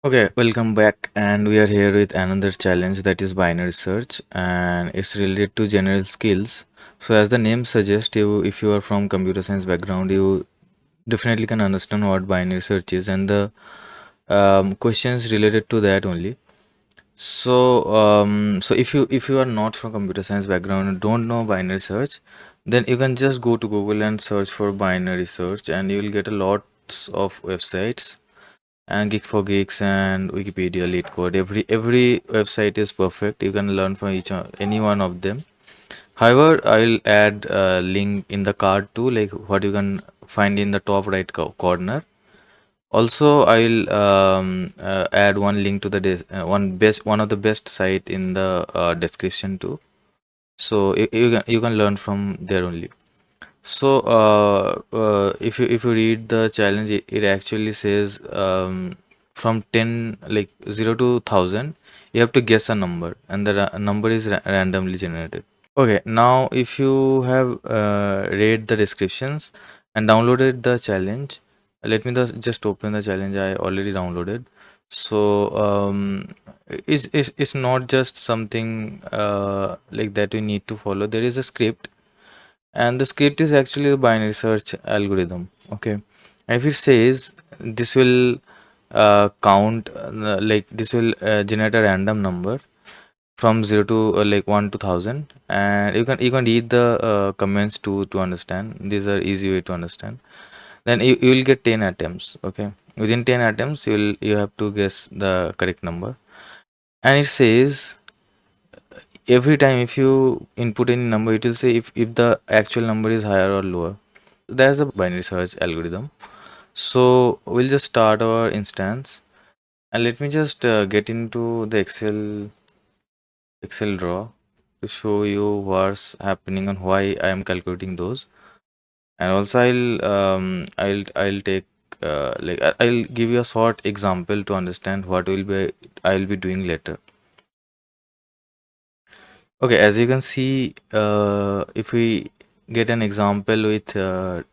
Okay, welcome back, and we are here with another challenge, that is binary search, and it's related to general skills. So, as the name suggests, if you are from computer science background, you definitely can understand what binary search is, and the questions related to that only. So if you are not from computer science background and don't know binary search, then you can just go to Google and search for binary search, and you will get a lots of websites and Geek for Geeks and Wikipedia, LeetCode. Every website is perfect. You can learn from any one of them. However, I'll add a link in the card too, like what you can find in the top right corner. Also, I'll add one link to the one of the best site in the description too. So you can learn from there only. So if you read the challenge, it actually says from 10, like 0 to 1000, you have to guess a number, and the number is randomly generated. Okay, now if you have read the descriptions and downloaded the challenge, let me just open the challenge I already downloaded. So it's not just something like that we need to follow. There is a script, and the script is actually a binary search algorithm. Okay, if it says this will count, like this will generate a random number from 0 to like 1 to 1000, and you can read the comments to understand. These are easy way to understand. Then you will get 10 attempts. Okay, within 10 attempts you have to guess the correct number, and it says every time if you input any number, it will say if the actual number is higher or lower. There's a binary search algorithm. So we'll just start our instance, and let me just get into the Excel draw to show you what's happening and why I am calculating those. And also I'll take I'll give you a short example to understand what I'll be doing later. Okay, as you can see, if we get an example with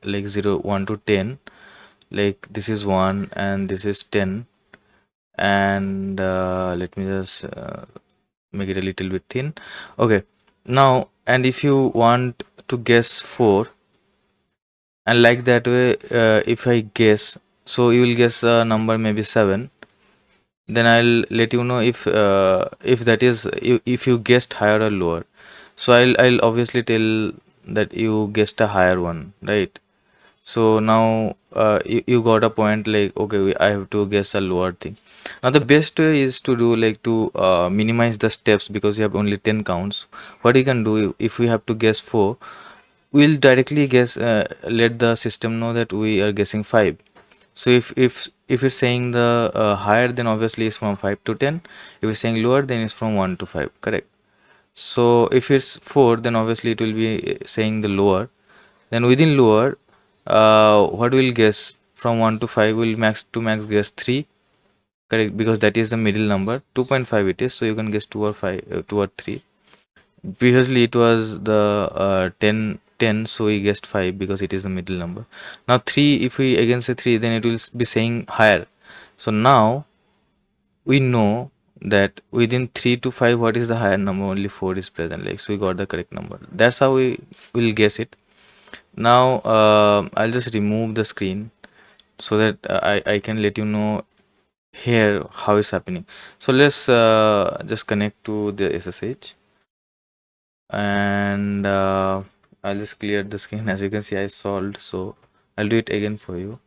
like 0 1 to 10, like this is 1 and this is 10, and let me just make it a little bit thin. Okay, now, and if you want to guess 4, and like that way, if I guess, so you will guess a number maybe 7, then I'll let you know if that is, if you guessed higher or lower. So I'll obviously tell that you guessed a higher one, right? So now you got a point, like okay, I have to guess a lower thing. Now the best way is to do like to minimize the steps, because you have only 10 counts. What you can do, if we have to guess 4, we'll directly guess, let the system know that we are guessing 5. So if it's saying the higher, then obviously it's from 5 to 10. If it's saying lower, then it's from 1 to 5, correct? So if it's 4, then obviously it will be saying the lower. Then within lower, what we'll guess from 1 to 5, will max guess 3, correct? Because that is the middle number. 2.5 it is, so you can guess 2 or 5, 2 or 3. Previously it was the 10, so we guessed 5 because it is the middle number. Now 3, if we again say 3, then it will be saying higher. So now we know that within 3 to 5, what is the higher number? Only 4 is present, like, so we got the correct number. That's how we will guess it. Now I'll just remove the screen so that I can let you know here how it's happening. So let's just connect to the SSH, and I'll just clear the screen. As you can see, I solved, so I'll do it again for you.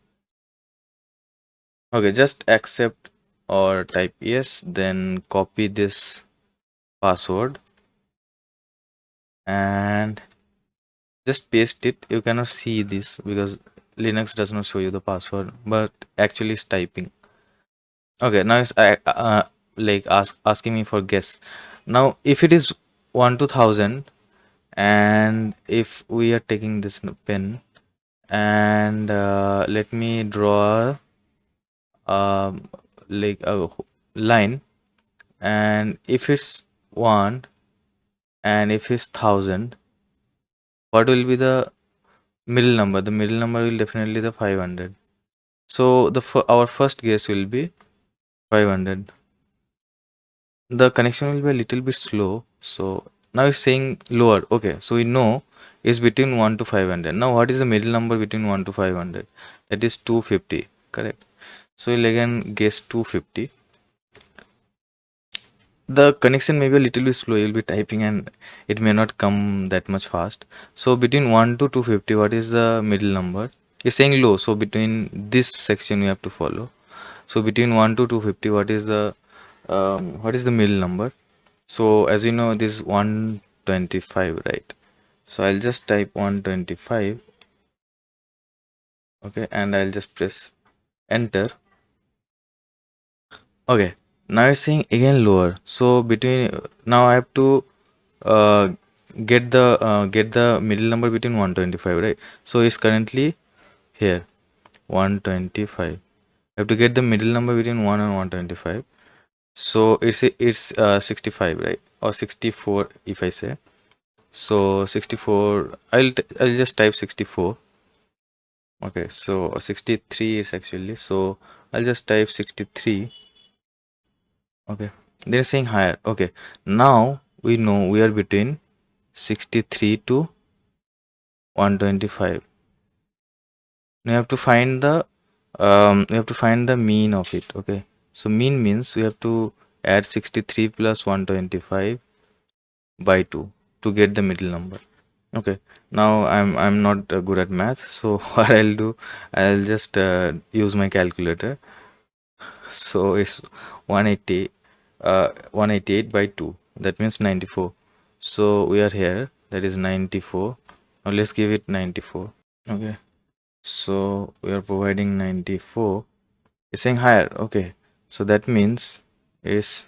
Okay, just accept or type yes, then copy this password and just paste it. You cannot see this because Linux does not show you the password, but actually it's typing. Okay, now it's like asking me for guess. Now if it is 1 to 1000, and if we are taking this pen, and let me draw like a line, and if it's 1 and if it's 1000, what will be the middle number? The middle number will definitely the 500. So our first guess will be 500. The connection will be a little bit slow. So now it's saying lower. Okay, so we know it's between 1 to 500. Now what is the middle number between 1 to 500? That is 250, correct? So we'll again guess 250. The connection may be a little bit slow. You'll be typing and it may not come that much fast. So between 1 to 250, what is the middle number? It's saying low. So between this section we have to follow. So between 1 to 250, what is the middle number? So as you know, this is 125, right? So I'll just type 125. Okay, and I'll just press enter. Okay, now it's saying again lower. So between now I have to uh, get the middle number between 125, right? So it's currently here 125. I have to get the middle number between 1 and 125. So it's 65, right? Or 64 if I say. So 64, I'll just type 64. Okay, so 63 is actually, so I'll just type 63. Okay, they're saying higher. Okay, now we know we are between 63 to 125. We have to find the mean of it. Okay, so mean means we have to add 63 plus 125 by 2 to get the middle number. Okay, now I'm not good at math, so what I'll do, I'll just use my calculator. So it's 180 188 by 2, that means 94. So we are here, that is 94. Now let's give it 94. Okay, so we are providing 94. It's saying higher. Okay, so that means is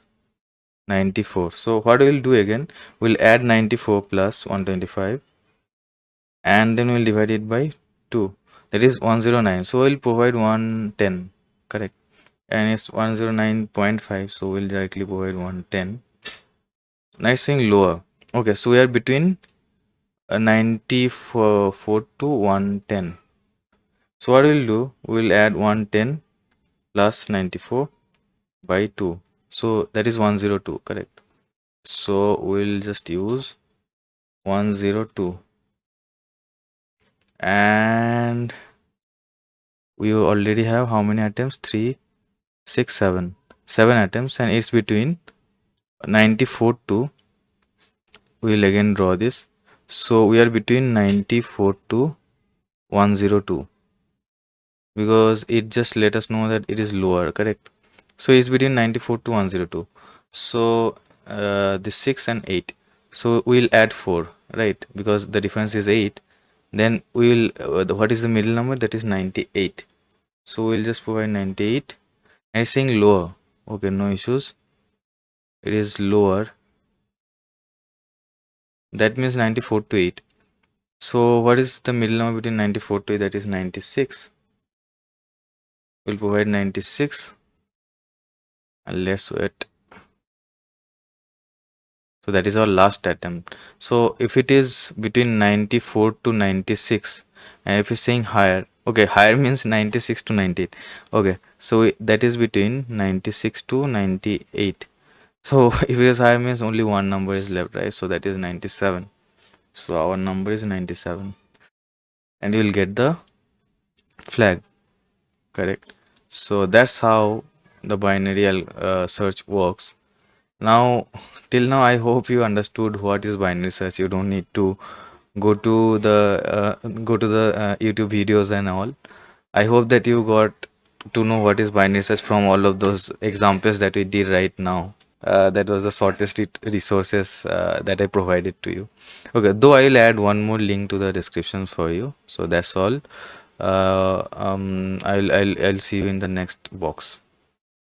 94. So what we'll do again, we'll add 94 plus 125 and then we'll divide it by 2, that is 109. So we'll provide 110, correct? And it's 109.5, so we'll directly provide 110. Now it's saying lower. Okay, so we are between 94 to 110. So what we'll do, we'll add 110 plus 94 by 2, so that is 102, correct? So we'll just use 102, and we already have how many items? 3, 6, 7. 7 items, and it's between 94 to, we'll again draw this. So we are between 94 to 102 because it just let us know that it is lower, correct? So it's between 94 to 102. So this 6 and 8. So we'll add 4, right? Because the difference is 8. Then we'll what is the middle number? That is 98. So we'll just provide 98. And it's saying lower. Okay, no issues. It is lower. That means 94 to 8. So what is the middle number between 94 to 8? That is 96. We'll provide 96. And let's wait. So that is our last attempt. So if it is between 94 to 96, and if it's saying higher, okay, higher means 96 to 98. Okay, so that is between 96 to 98. So if it is higher means only one number is left, right? So that is 97. So our number is 97, and you will get the flag, correct? So that's how the binary search works. Now, till now, I hope you understood what is binary search. You don't need to go to the YouTube videos and all. I hope that you got to know what is binary search from all of those examples that we did right now. That was the shortest resources that I provided to you. Okay, though I will add one more link to the description for you. So that's all. I'll see you in the next box.